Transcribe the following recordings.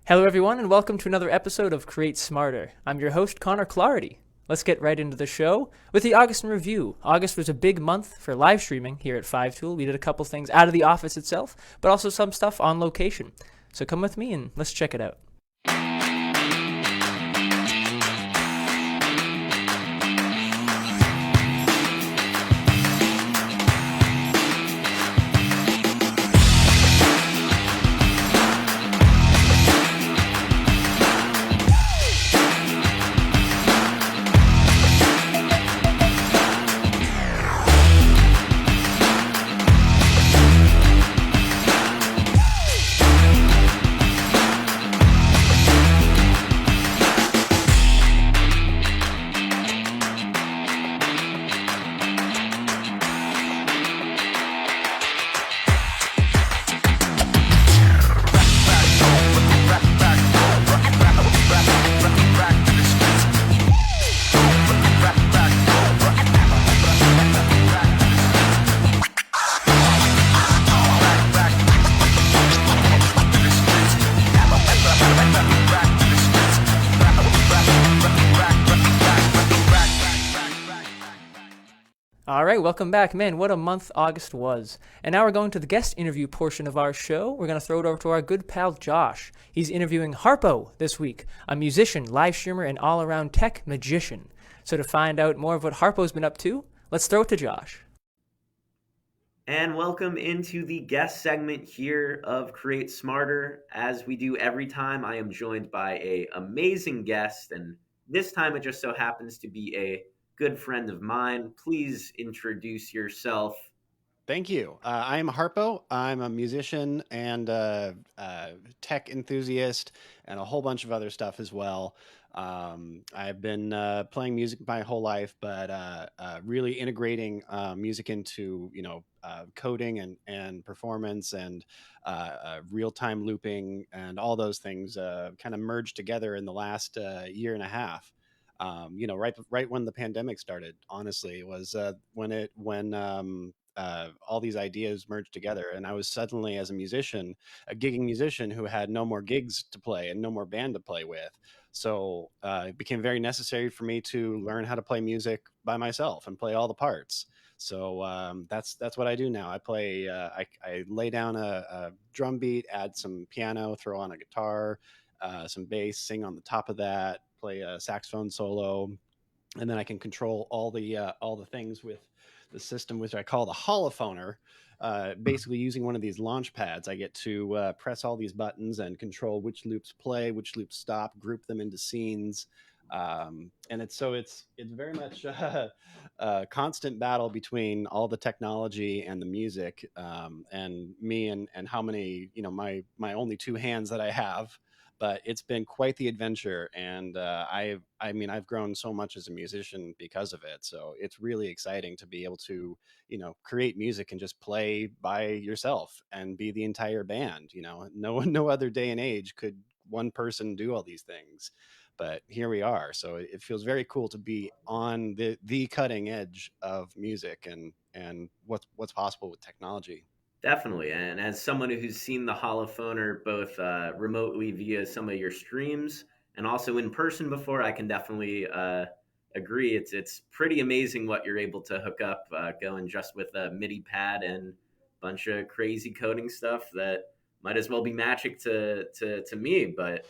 Hello, everyone, and welcome to another episode of Create Smarter. I'm your host, Connor Clarity. Let's get right into the show with the August in review. August was a big month for live streaming here at 5tool. We did a couple things out of the office itself, but also some stuff on location. So come with me and let's check it out. All right, welcome back. Man, what a month August was. And now we're going to the guest interview portion of our show. We're going to throw it over to our good pal Josh. He's interviewing Harpo this week, a musician, live streamer, and all-around tech magician. So to find out more of what Harpo's been up to, let's throw it to Josh. And welcome into the guest segment here of Create Smarter. As we do every time, I am joined by an amazing guest, and this time it just so happens to be a good friend of mine. Please introduce yourself. Thank you. I'm Harpo. I'm a musician and tech enthusiast and a whole bunch of other stuff as well. I've been playing music my whole life, but really integrating music into, coding and performance and real-time looping and all those things kind of merged together in the last year and a half. Right when the pandemic started, honestly, was when all these ideas merged together, and I was suddenly, as a musician, a gigging musician who had no more gigs to play and no more band to play with. So it became very necessary for me to learn how to play music by myself and play all the parts. So that's what I do now. I play. I lay down a drum beat, add some piano, throw on a guitar, some bass, sing on the top of that, play a saxophone solo, and then I can control all the things with the system, which I call the holophoner. Basically, using one of these launch pads, I get to press all these buttons and control which loops play, which loops stop, group them into scenes, and it's very much a constant battle between all the technology and the music, and me and how many my only two hands that I have. But it's been quite the adventure, and I've grown so much as a musician because of it. So it's really exciting to be able to create music and just play by yourself and be the entire band. No other day and age could one person do all these things, but here we are. So it feels very cool to be on the cutting edge of music and what's possible with technology. Definitely. And as someone who's seen the holophoner both remotely via some of your streams and also in person before, I can definitely agree. It's pretty amazing what you're able to hook up going just with a MIDI pad and a bunch of crazy coding stuff that might as well be magic to me. But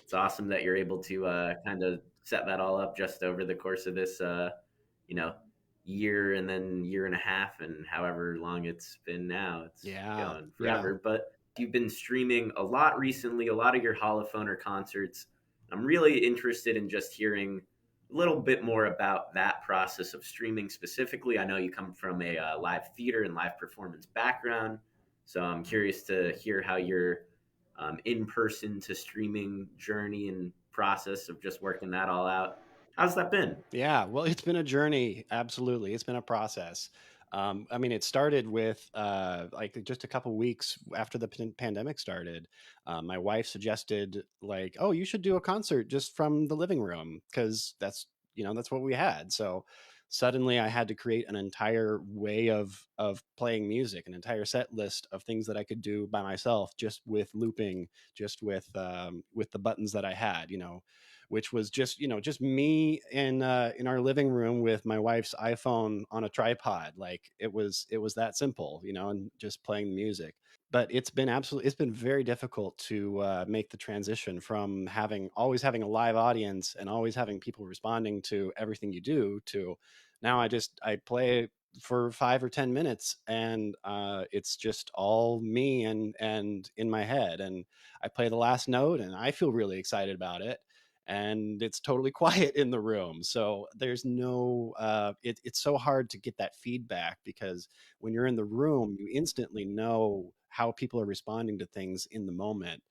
it's awesome that you're able to kind of set that all up just over the course of this, year and then year and a half and however long it's been now. It's going forever. Yeah. But you've been streaming a lot recently, a lot of your holophoner concerts. I'm really interested in just hearing a little bit more about that process of streaming specifically. I know you come from a live theater and live performance background, so I'm curious to hear how your in-person to streaming journey and process of just working that all out. How's that been? Yeah, well, it's been a journey. Absolutely, it's been a process. I mean, it started with like just a couple weeks after the pandemic started. My wife suggested like, "Oh, you should do a concert just from the living room because that's that's what we had." So suddenly, I had to create an entire way of playing music, an entire set list of things that I could do by myself, just with looping, just with the buttons that I had. Which was just just me in our living room with my wife's iPhone on a tripod. Like it was that simple, and just playing music. But it's been very difficult to make the transition from having always having a live audience and always having people responding to everything you do to now I play for 5 or 10 minutes and it's just all me and in my head, and I play the last note and I feel really excited about it, and it's totally quiet in the room. So there's no it's so hard to get that feedback because when you're in the room you instantly know how people are responding to things in the moment.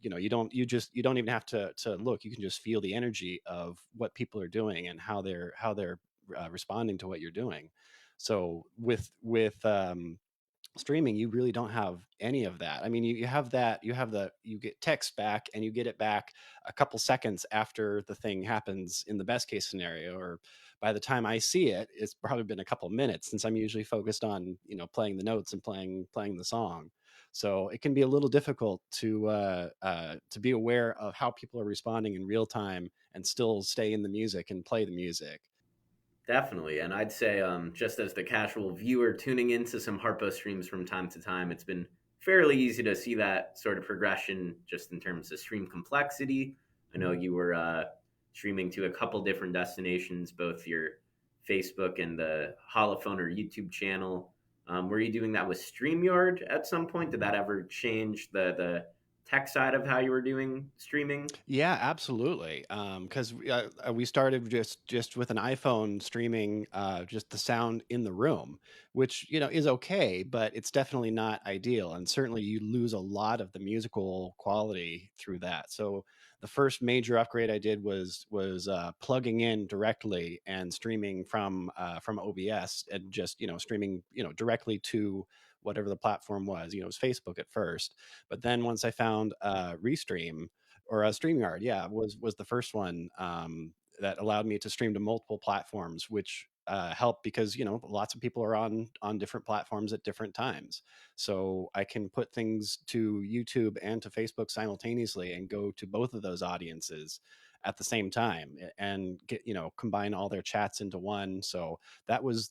You don't even have to look. You can just feel the energy of what people are doing and how they're responding to what you're doing. So with streaming, you really don't have any of that. I mean, you have that, you get text back and you get it back a couple seconds after the thing happens in the best case scenario, or by the time I see it, it's probably been a couple minutes since I'm usually focused on playing the notes and playing the song. So it can be a little difficult to be aware of how people are responding in real time and still stay in the music and play the music. Definitely. And I'd say, just as the casual viewer tuning into some Harpo streams from time to time, it's been fairly easy to see that sort of progression just in terms of stream complexity. I know you were streaming to a couple different destinations, both your Facebook and the Holophone or YouTube channel. Were you doing that with StreamYard at some point? Did that ever change the tech side of how you were doing streaming? Yeah, absolutely. Because we started just with an iPhone streaming just the sound in the room, which is okay, but it's definitely not ideal, and certainly you lose a lot of the musical quality through that. So the first major upgrade I did was plugging in directly and streaming from OBS and just streaming directly to whatever the platform was. It was Facebook at first, but then once I found Restream or StreamYard, yeah, was the first one that allowed me to stream to multiple platforms, which helped because lots of people are on different platforms at different times. So I can put things to YouTube and to Facebook simultaneously and go to both of those audiences at the same time and get combine all their chats into one. So that was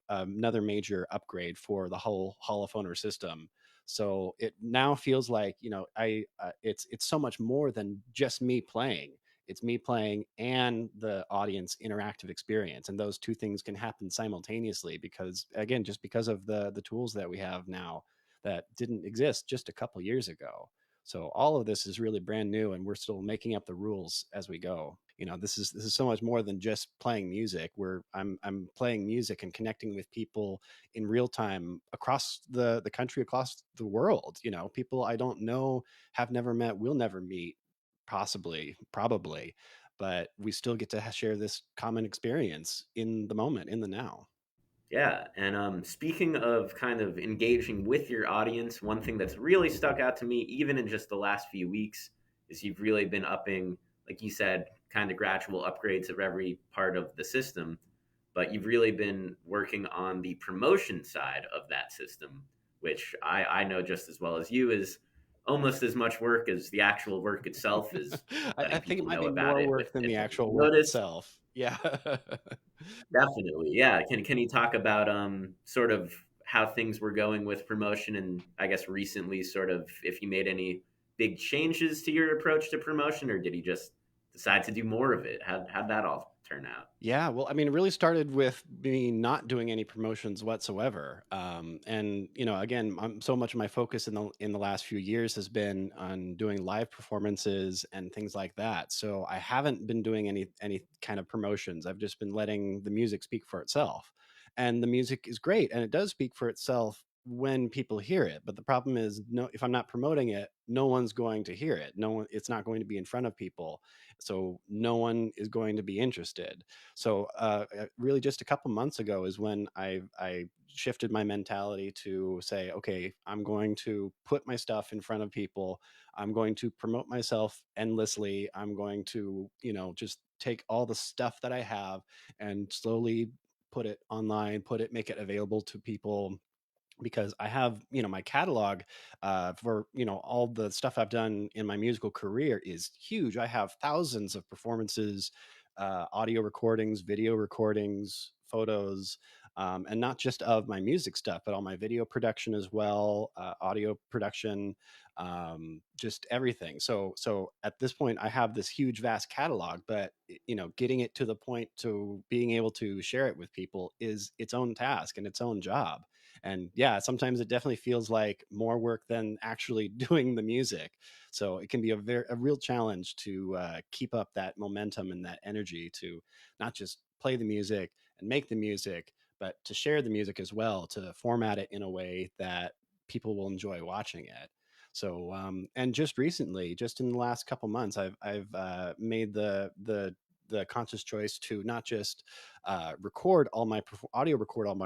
another major upgrade for the whole holophoner system. So it now feels like I it's so much more than just me playing. It's me playing and the audience interactive experience, and those two things can happen simultaneously because again, just because of the tools that we have now that didn't exist just a couple years ago. So all of this is really brand new, and we're still making up the rules as we go. This is so much more than just playing music. I'm playing music and connecting with people in real time across the country, across the world. People I don't know, have never met, will never meet, possibly, probably, but we still get to share this common experience in the moment, in the now. Yeah, and speaking of kind of engaging with your audience, one thing that's really stuck out to me, even in just the last few weeks, is you've really been upping, like you said, kind of gradual upgrades of every part of the system, but you've really been working on the promotion side of that system, which I know just as well as you is almost as much work as the actual work itself is I letting think it people might know be about more it work with than the different actual work notice. itself. Yeah. Definitely, yeah. Can you talk about sort of how things were going with promotion, and I guess recently, sort of if you made any big changes to your approach to promotion, or did you just decide to do more of it? How'd that all turn out? Yeah, well, I mean, it really started with me not doing any promotions whatsoever. And again, so much of my focus in the last few years has been on doing live performances and things like that. So I haven't been doing any kind of promotions. I've just been letting the music speak for itself, and the music is great, and it does speak for itself when people hear it. But the problem is, no, if I'm not promoting it, no one's going to hear it. No one, it's not going to be in front of people. So no one is going to be interested. So really just a couple months ago is when I shifted my mentality to say, okay, I'm going to put my stuff in front of people. I'm going to promote myself endlessly. I'm going to, just take all the stuff that I have and slowly put it online, make it available to people, because I have, my catalog for, all the stuff I've done in my musical career is huge. I have thousands of performances, audio recordings, video recordings, photos, and not just of my music stuff, but all my video production as well, audio production, just everything. So at this point, I have this huge, vast catalog, but getting it to the point to being able to share it with people is its own task and its own job. And yeah, sometimes it definitely feels like more work than actually doing the music. So it can be a real challenge to keep up that momentum and that energy to not just play the music and make the music, but to share the music as well, to format it in a way that people will enjoy watching it. So and just recently, just in the last couple months, I've made the conscious choice to not just audio record all my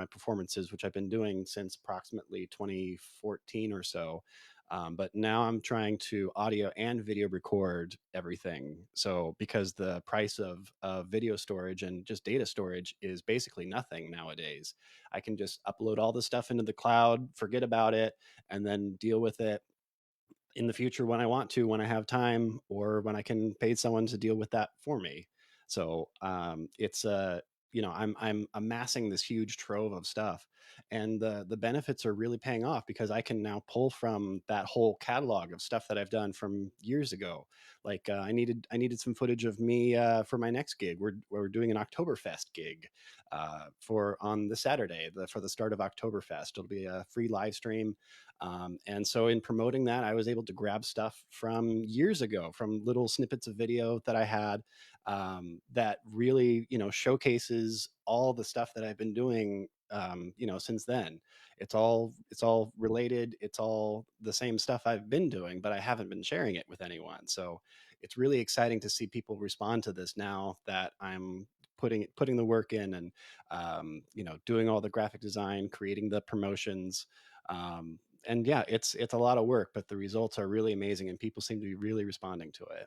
performances, which I've been doing since approximately 2014 or so. But now I'm trying to audio and video record everything. So because the price of video storage and just data storage is basically nothing nowadays, I can just upload all the stuff into the cloud, forget about it, and then deal with it in the future when I want to, when I have time, or when I can pay someone to deal with that for me. So it's I'm amassing this huge trove of stuff, and the benefits are really paying off because I can now pull from that whole catalog of stuff that I've done from years ago. Like I needed some footage of me for my next gig. We're doing an Oktoberfest gig for on the Saturday for the start of Oktoberfest. It'll be a free live stream, and so in promoting that, I was able to grab stuff from years ago, from little snippets of video that I had, that really, showcases all the stuff that I've been doing, since then. It's all related. It's all the same stuff I've been doing, but I haven't been sharing it with anyone. So it's really exciting to see people respond to this now that I'm putting the work in, and doing all the graphic design, creating the promotions. And yeah, it's a lot of work, but the results are really amazing, and people seem to be really responding to it.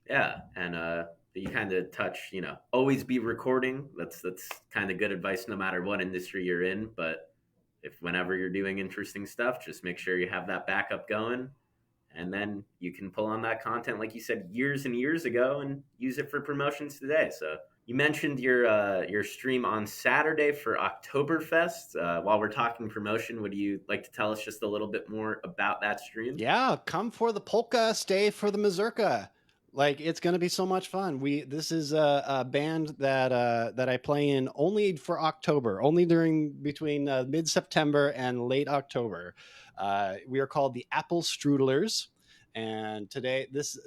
Yeah, and you kind of touch, always be recording. That's kind of good advice no matter what industry you're in. But if whenever you're doing interesting stuff, just make sure you have that backup going, and then you can pull on that content, like you said, years and years ago, and use it for promotions today. So you mentioned your stream on Saturday for Oktoberfest. While we're talking promotion, would you like to tell us just a little bit more about that stream? Yeah, come for the polka, stay for the mazurka. Like, it's going to be so much fun. This is a band that I play in only for October, only during between mid September and late October. We are called the Apple Strudelers, and today this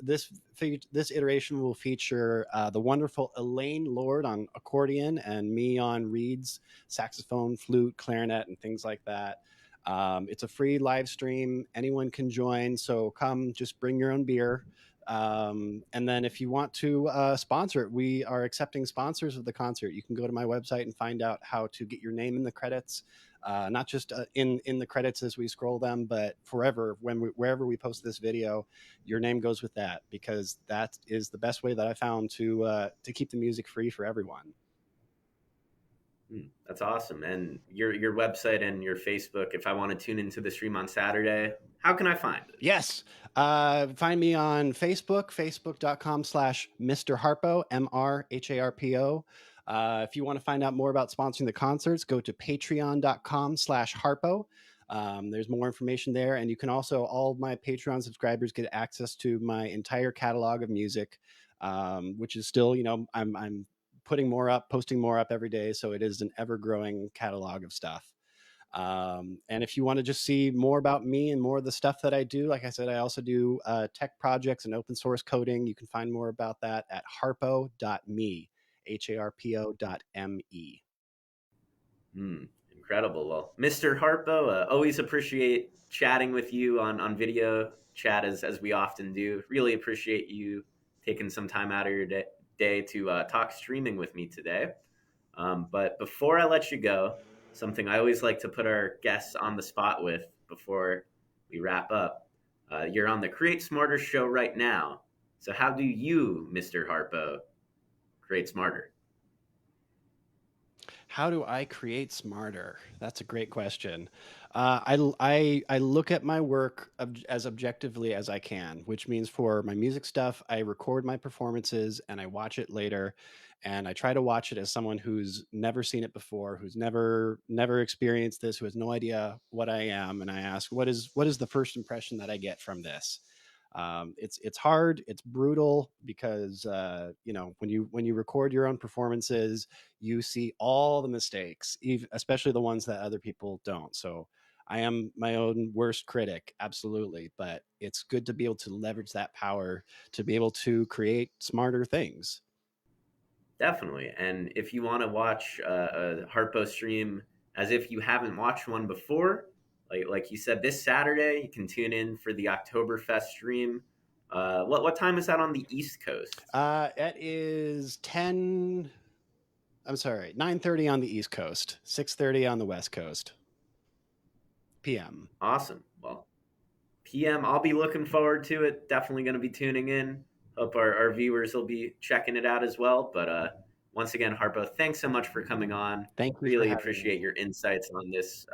iteration will feature the wonderful Elaine Lord on accordion and me on reeds, saxophone, flute, clarinet, and things like that. It's a free live stream. Anyone can join. So come, just bring your own beer. And then if you want to sponsor it, we are accepting sponsors of the concert. You can go to my website and find out how to get your name in the credits. Not just in the credits as we scroll them, but forever wherever we post this video, your name goes with that, because that is the best way that I found to keep the music free for everyone. That's awesome. And your website and your Facebook, if I want to tune into the stream on Saturday, how can I find it? Yes. Find me on Facebook, facebook.com/Mr. Harpo, MRHARPO. If you want to find out more about sponsoring the concerts, go to patreon.com/Harpo. There's more information there. And you can also, all of my Patreon subscribers get access to my entire catalog of music, which is still, I'm putting more up, posting more up every day. So it is an ever growing catalog of stuff. And if you want to just see more about me and more of the stuff that I do, like I said, I also do tech projects and open source coding. You can find more about that at harpo.me, harpo.me. Incredible. Well, Mr. Harpo, always appreciate chatting with you on video chat as we often do. Really appreciate you taking some time out of your day to talk streaming with me today. But before I let you go, something I always like to put our guests on the spot with before we wrap up. You're on the Create Smarter show right now. So how do you, Mr. Harpo, create smarter? How do I create smarter? That's a great question. I look at my work as objectively as I can, which means for my music stuff, I record my performances and I watch it later, and I try to watch it as someone who's never seen it before, who's never experienced this, who has no idea what I am, and I ask, what is the first impression that I get from this? It's hard, it's brutal because when you record your own performances, you see all the mistakes, especially the ones that other people don't. So I am my own worst critic, absolutely. But it's good to be able to leverage that power to be able to create smarter things. Definitely. And if you want to watch a Harpo stream as if you haven't watched one before, like you said, this Saturday you can tune in for the Oktoberfest stream. What time is that on the East Coast? It is 10. I'm sorry, 9:30 on the East Coast, 6:30 on the West Coast, PM. Awesome. Well, PM, I'll be looking forward to it. Definitely going to be tuning in. Hope our viewers will be checking it out as well. But once again, Harpo, thanks so much for coming on. Thank you. Really appreciate your insights on this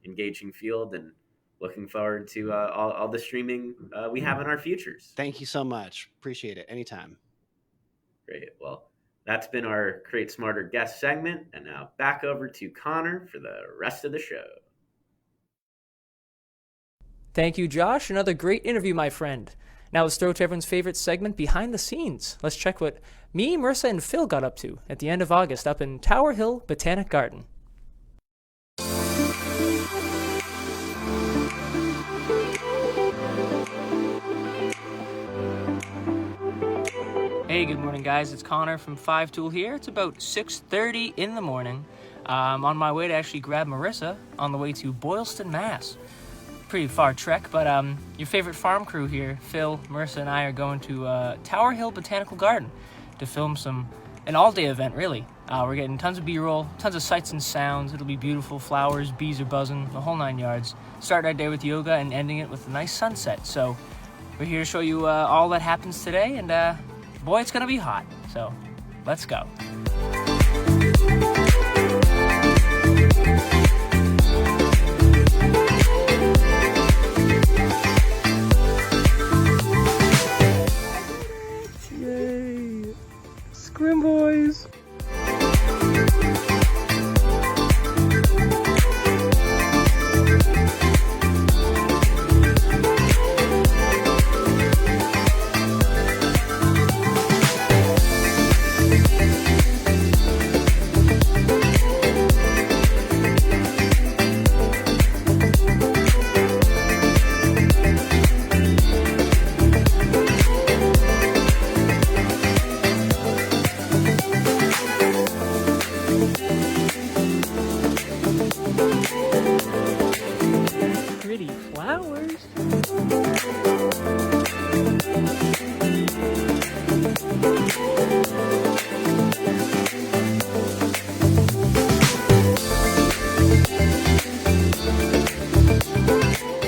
engaging field, and looking forward to all the streaming we have in our futures. Thank you so much. Appreciate it. Anytime. Great. Well, that's been our Create Smarter guest segment. And now back over to Connor for the rest of the show. Thank you, Josh. Another great interview, my friend. Now let's throw to everyone's favorite segment, Behind the Scenes. Let's check what me, Marissa, and Phil got up to at the end of August up in Tower Hill Botanic Garden. Hey, good morning, guys. It's Connor from 5 Tool here. It's about 6:30 in the morning. I'm on my way to actually grab Marissa on the way to Boylston, Mass. Pretty far trek, but your favorite farm crew here, Phil, Marissa, and I are going to Tower Hill Botanical Garden to film an all-day event, really. We're getting tons of B-roll, tons of sights and sounds. It'll be beautiful, flowers, bees are buzzing, the whole 9 yards. Start our day with yoga and ending it with a nice sunset. So we're here to show you all that happens today, and boy, it's gonna be hot. So let's go. Yay! Scrim boys! Pretty flowers.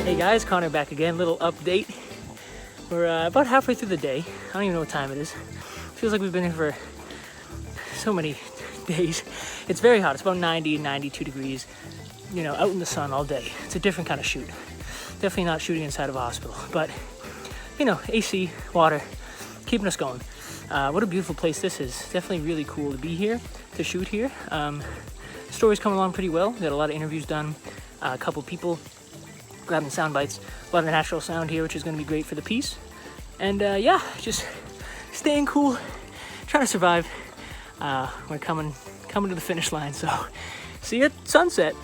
Hey guys, Connor back again. Little update. We're about halfway through the day. I don't even know what time it is. Feels like we've been here for so many days. It's very hot. It's about 90, 92 degrees. You know, out in the sun all day. It's a different kind of shoot. Definitely not shooting inside of a hospital, but you know, AC, water, keeping us going. What a beautiful place this is. Definitely really cool to be here, to shoot here. Story's coming along pretty well. We got a lot of interviews done. A couple people grabbing sound bites. A lot of natural sound here, which is going to be great for the piece. And yeah, just staying cool, trying to survive. We're coming to the finish line, so see you at sunset.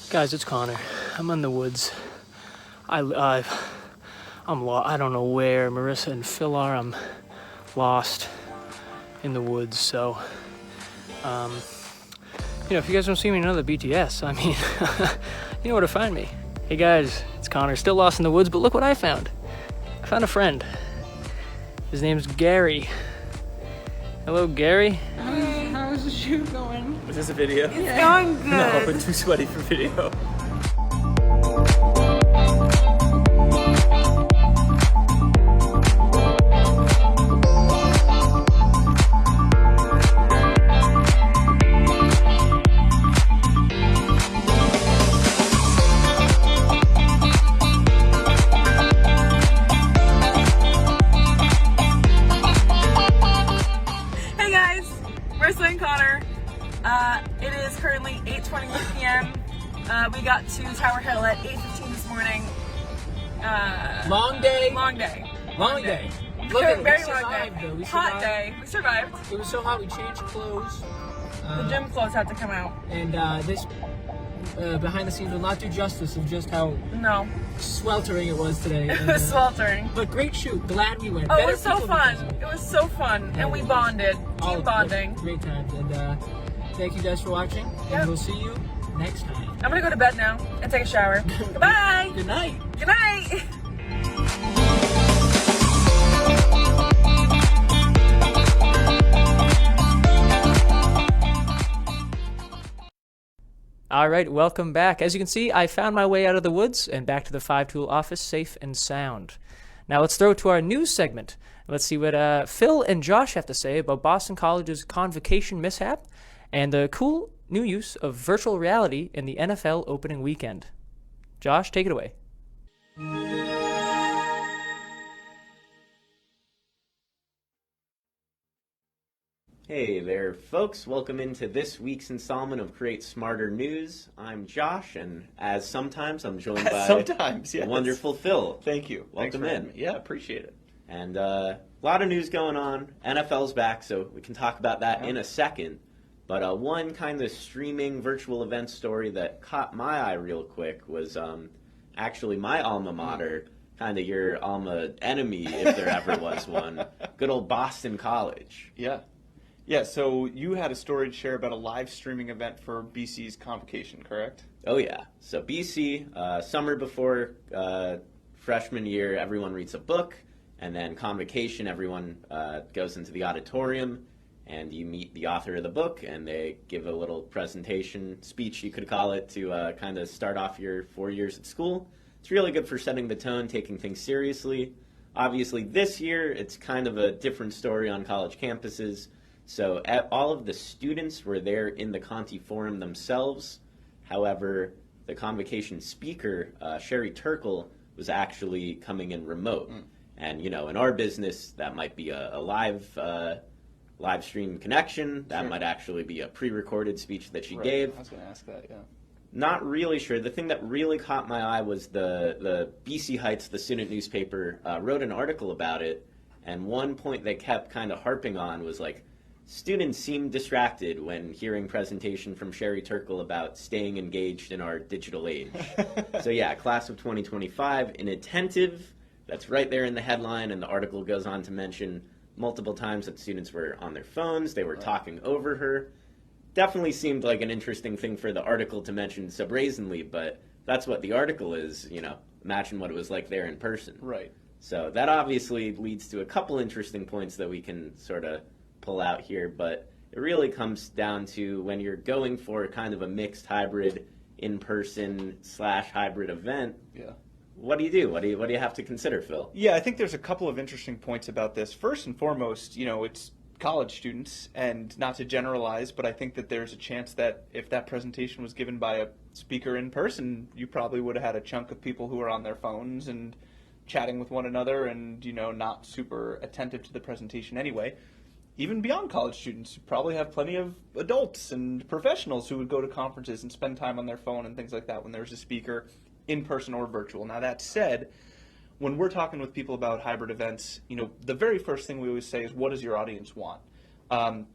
Guys, it's Connor. I'm in the woods. I I don't know where Marissa and Phil are. I'm lost in the woods, so if you guys don't see me in another BTS, I mean, you know where to find me. Hey guys, it's Connor, still lost in the woods, but look what I found. I found a friend. His name's Gary. Hello, Gary. Hey, how's the shoot going? Is this a video? It's going good. No, we're too sweaty for video. Hey guys, Marissa and Connor. It is currently 8:21 p.m. We got to Tower Hill at 8:15 this morning. Long day. Long day. Long day. Very we long survived, day. though. We Hot survived. day. We survived. It was so hot we changed clothes. The gym clothes had to come out. And this behind the scenes will not do justice of just how No, sweltering it was today. it And, was sweltering. but great shoot. Glad we went. Oh, it Better was so people fun. because of it. It was so fun, and we bonded. All Team of it. bonding. Great times. And thank you guys for watching. Yeah. And we'll see you next time. I'm gonna go to bed now and take a shower. Goodbye. Good night. Good night. All right, welcome back. As you can see, I found my way out of the woods and back to the 5-tool office safe and sound. Now let's throw it to our news segment. Let's see what Phil and Josh have to say about Boston College's convocation mishap and the cool new use of virtual reality in the NFL opening weekend. Josh, take it away. Hey there, folks. Welcome into this week's installment of Create Smarter News. I'm Josh, and as sometimes, I'm joined by Sometimes, yes. the wonderful Phil. Thank you. Thanks Welcome for in. having me. Yeah, appreciate it. And a lot of news going on. NFL's back, so we can talk about that in a second. But one kind of streaming virtual event story that caught my eye real quick was actually my alma mater, kind of your alma enemy, if there ever was one. Good old Boston College. Yeah. Yeah, so you had a story to share about a live streaming event for BC's convocation, correct? Oh, yeah. So BC, summer before freshman year, everyone reads a book, and then convocation, everyone goes into the auditorium, and you meet the author of the book, and they give a little presentation, speech you could call it, to kind of start off your 4 years at school. It's really good for setting the tone, taking things seriously. Obviously, this year, it's kind of a different story on college campuses. So all of the students were there in the Conti Forum themselves. However, the convocation speaker, Sherry Turkle, was actually coming in remote. And, in our business, that might be a live stream connection. That might actually be a pre-recorded speech that she gave. I was going to ask that, yeah. Not really sure. The thing that really caught my eye was the BC Heights, the student newspaper, wrote an article about it. And one point they kept kind of harping on was like, students seem distracted when hearing presentation from Sherry Turkle about staying engaged in our digital age. So yeah, class of 2025, inattentive, that's right there in the headline, and the article goes on to mention multiple times that students were on their phones, they were talking over her. Definitely seemed like an interesting thing for the article to mention so brazenly, but that's what the article is, imagine what it was like there in person. Right. So that obviously leads to a couple interesting points that we can sort of pull out here, but it really comes down to when you're going for kind of a mixed hybrid in-person / hybrid event. Yeah. What do you do? What do you have to consider, Phil? Yeah, I think there's a couple of interesting points about this. First and foremost, it's college students, and not to generalize, but I think that there's a chance that if that presentation was given by a speaker in person, you probably would have had a chunk of people who are on their phones and chatting with one another and, not super attentive to the presentation anyway. Even beyond college students, you probably have plenty of adults and professionals who would go to conferences and spend time on their phone and things like that when there's a speaker, in person or virtual. Now, that said, when we're talking with people about hybrid events, the very first thing we always say is, what does your audience want? And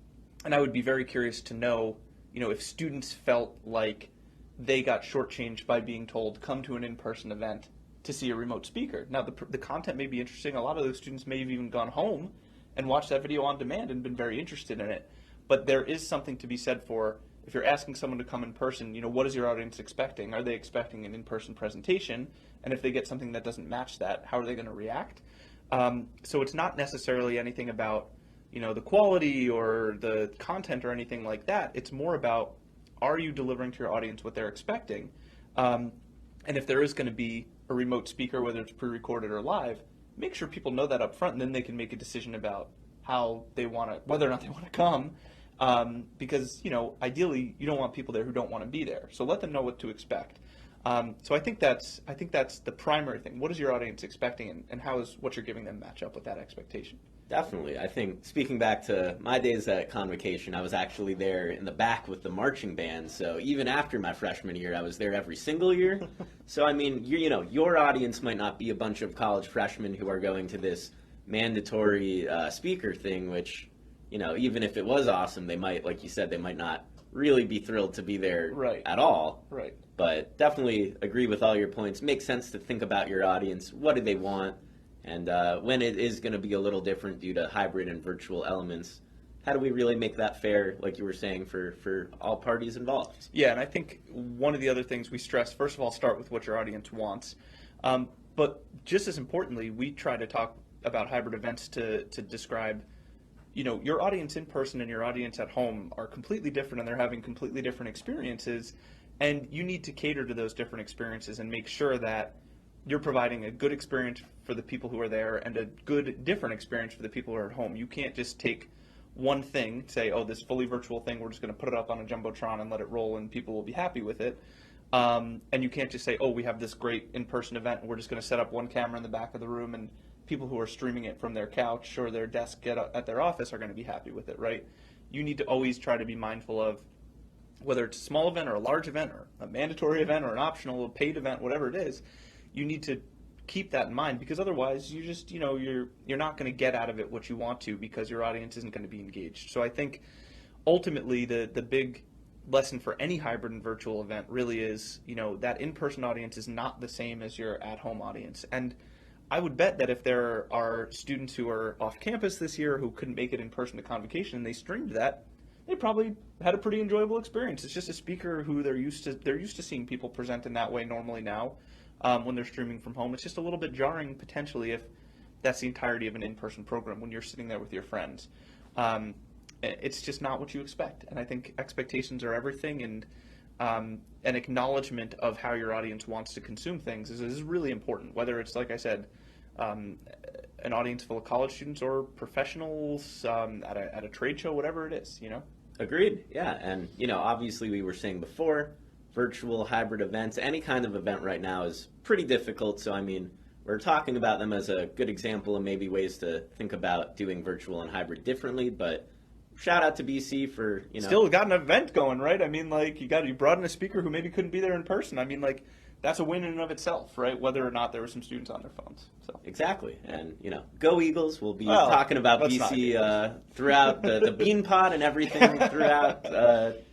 I would be very curious to know, if students felt like they got shortchanged by being told, come to an in-person event to see a remote speaker. Now, the content may be interesting. A lot of those students may have even gone home and watched that video on demand and been very interested in it. But there is something to be said for, if you're asking someone to come in person, what is your audience expecting? Are they expecting an in-person presentation? And if they get something that doesn't match that, how are they going to react? So it's not necessarily anything about, the quality or the content or anything like that. It's more about, are you delivering to your audience what they're expecting? And if there is going to be a remote speaker, whether it's pre-recorded or live, make sure people know that up front, and then they can make a decision about whether or not they want to come. Because, ideally, you don't want people there who don't want to be there. So let them know what to expect. So I think that's the primary thing. What is your audience expecting, and how is what you're giving them match up with that expectation? Definitely. I think, speaking back to my days at Convocation, I was actually there in the back with the marching band. So even after my freshman year, I was there every single year. So, I mean, your audience might not be a bunch of college freshmen who are going to this mandatory speaker thing, which, even if it was awesome, they might, like you said, they might not really be thrilled to be there at all. Right. But definitely agree with all your points. Makes sense to think about your audience. What do they want? And when it is going to be a little different due to hybrid and virtual elements, how do we really make that fair, like you were saying, for all parties involved? Yeah, and I think one of the other things we stress, first of all, start with what your audience wants. But just as importantly, we try to talk about hybrid events to describe, your audience in person and your audience at home are completely different, and they're having completely different experiences. And you need to cater to those different experiences and make sure that you're providing a good experience for the people who are there and a good, different experience for the people who are at home. You can't just take one thing, say, oh, this fully virtual thing, we're just going to put it up on a Jumbotron and let it roll and people will be happy with it. And you can't just say, oh, we have this great in-person event and we're just going to set up one camera in the back of the room and people who are streaming it from their couch or their desk at their office are going to be happy with it, right? You need to always try to be mindful of whether it's a small event or a large event or a mandatory event or an optional paid event, whatever it is. You need to keep that in mind, because otherwise you just, you're not going to get out of it what you want to, because your audience isn't going to be engaged. So I think ultimately the big lesson for any hybrid and virtual event really is, that in-person audience is not the same as your at-home audience. And I would bet that if there are students who are off campus this year who couldn't make it in person to Convocation and they streamed that, they probably had a pretty enjoyable experience. It's just a speaker who they're used to seeing people present in that way normally now. When they're streaming from home, it's just a little bit jarring potentially if that's the entirety of an in-person program when you're sitting there with your friends. It's just not what you expect, and I think expectations are everything, and an acknowledgement of how your audience wants to consume things is really important, whether it's, like I said, an audience full of college students or professionals at a trade show, whatever it is, Agreed, yeah, and, obviously we were saying before, virtual hybrid events, any kind of event right now is pretty difficult. So, I mean, we're talking about them as a good example and maybe ways to think about doing virtual and hybrid differently. But shout out to BC for, Still got an event going, right? I mean, like, you brought in a speaker who maybe couldn't be there in person. I mean, like, that's a win in and of itself, right? Whether or not there were some students on their phones. So exactly. And, go Eagles. We'll be talking about BC throughout the bean pod and everything throughout.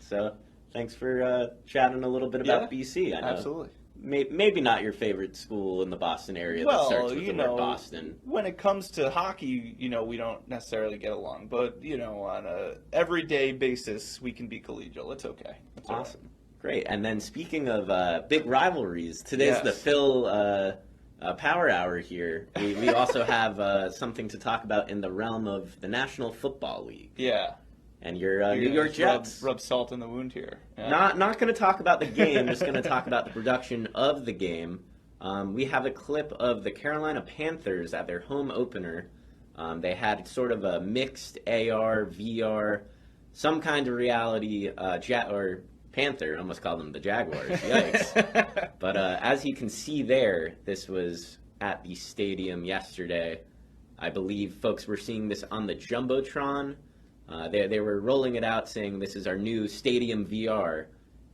So thanks for chatting a little bit about BC. I know absolutely. Maybe not your favorite school in the Boston area that starts with the word Boston. When it comes to hockey, we don't necessarily get along. But, on a everyday basis, we can be collegial. It's okay. It's awesome. Right. Great. And then speaking of big rivalries, today's the Phil Power Hour here. We also have something to talk about in the realm of the National Football League. Yeah. And your New York Jets. Rub salt in the wound here. Yeah. Not going to talk about the game, just going to talk about the production of the game. We have a clip of the Carolina Panthers at their home opener. They had sort of a mixed AR, VR, some kind of reality, or Panther, I almost called them the Jaguars, yikes. But as you can see there, this was at the stadium yesterday. I believe folks were seeing this on the Jumbotron. They were rolling it out saying this is our new stadium VR,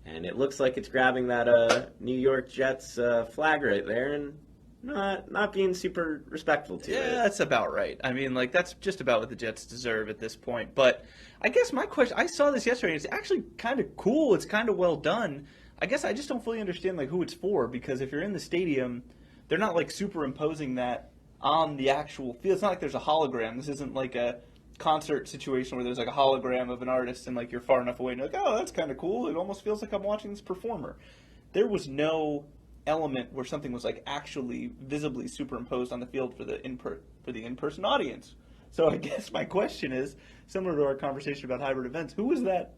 and it looks like it's grabbing that New York Jets flag right there and not being super respectful to it. Yeah, that's about right. I mean, like, that's just about what the Jets deserve at this point. But I guess my question, I saw this yesterday, and it's actually kind of cool. It's kind of well done. I guess I just don't fully understand, like, who it's for, because if you're in the stadium, they're not like superimposing that on the actual field. It's not like there's a hologram. This isn't like a concert situation where there's like a hologram of an artist and like you're far enough away and you're like, oh, that's kind of cool. It almost feels like I'm watching this performer. There was no element where something was like actually visibly superimposed on the field for the in-person audience. So I guess my question is, similar to our conversation about hybrid events, who was that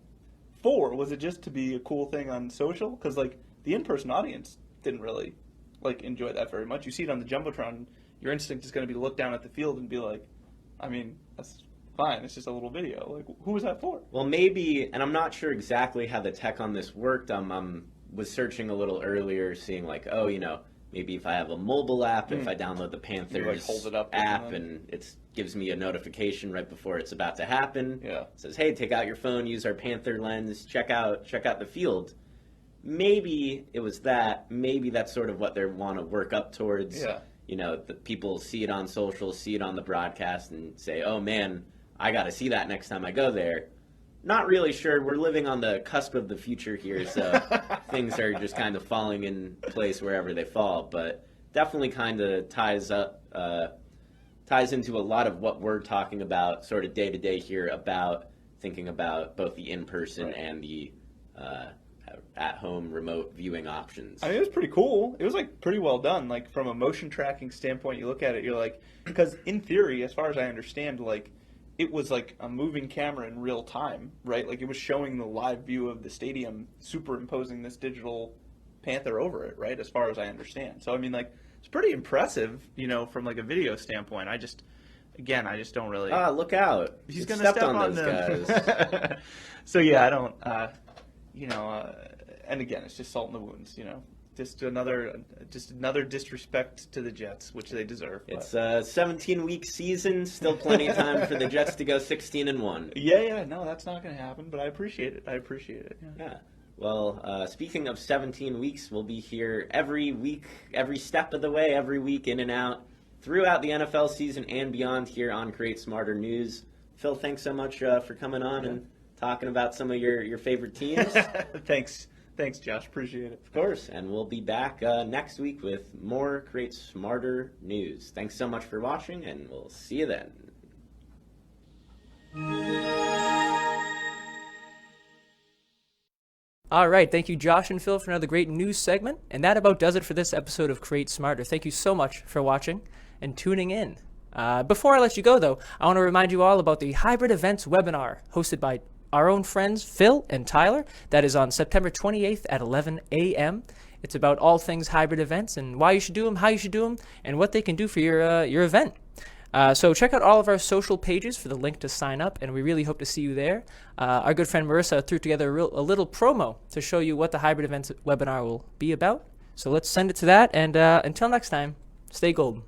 for? Was it just to be a cool thing on social? Because like the in-person audience didn't really like enjoy that very much. You see it on the Jumbotron, your instinct is going to be to look down at the field and be like, I mean, that's fine, it's just a little video. Like, who was that for? Well, maybe, and I'm not sure exactly how the tech on this worked. Was searching a little earlier, seeing like, oh, maybe if I have a mobile app, if I download the Panthers hold it up app and it gives me a notification right before it's about to happen. Yeah. It says, hey, take out your phone, use our Panther lens, check out the field. Maybe it was that. Maybe that's sort of what they want to work up towards. Yeah. The people see it on social, see it on the broadcast, and say, oh man, I got to see that next time I go there. Not really sure. We're living on the cusp of the future here, so things are just kind of falling in place wherever they fall. But definitely kind of ties into a lot of what we're talking about sort of day to day here about thinking about both the in-person and the at-home remote viewing options. I mean, it was pretty cool. It was like pretty well done. Like from a motion tracking standpoint, you look at it, you're like, because in theory, as far as I understand, like it was like a moving camera in real time, right? Like it was showing the live view of the stadium, superimposing this digital Panther over it, right? As far as I understand. So I mean, like it's pretty impressive, from like a video standpoint. I just don't really. Look out! He's going to step on those them. guys. So yeah, I don't. And again, it's just salt in the wounds, Just another disrespect to the Jets, which they deserve. It's a 17-week season, still plenty of time for the Jets to go 16-1. Yeah, no, that's not going to happen, but I appreciate it. Yeah. Well, speaking of 17 weeks, we'll be here every week, every step of the way, every week in and out, throughout the NFL season and beyond here on Create Smarter News. Phil, thanks so much for coming on and talking about some of your favorite teams. Thanks, Josh. Appreciate it. Of course. And we'll be back next week with more Create Smarter News. Thanks so much for watching, and we'll see you then. All right, thank you, Josh and Phil, for another great news segment. And that about does it for this episode of Create Smarter. Thank you so much for watching and tuning in. Before I let you go, though, I want to remind you all about the Hybrid Events webinar hosted by our own friends Phil and Tyler. That is on September 28th at 11 a.m. It's about all things hybrid events and why you should do them, how you should do them, and what they can do for your event. So check out all of our social pages for the link to sign up, and we really hope to see you there. Our good friend Marissa threw together a little promo to show you what the hybrid events webinar will be about. So let's send it to that, and until next time, stay golden.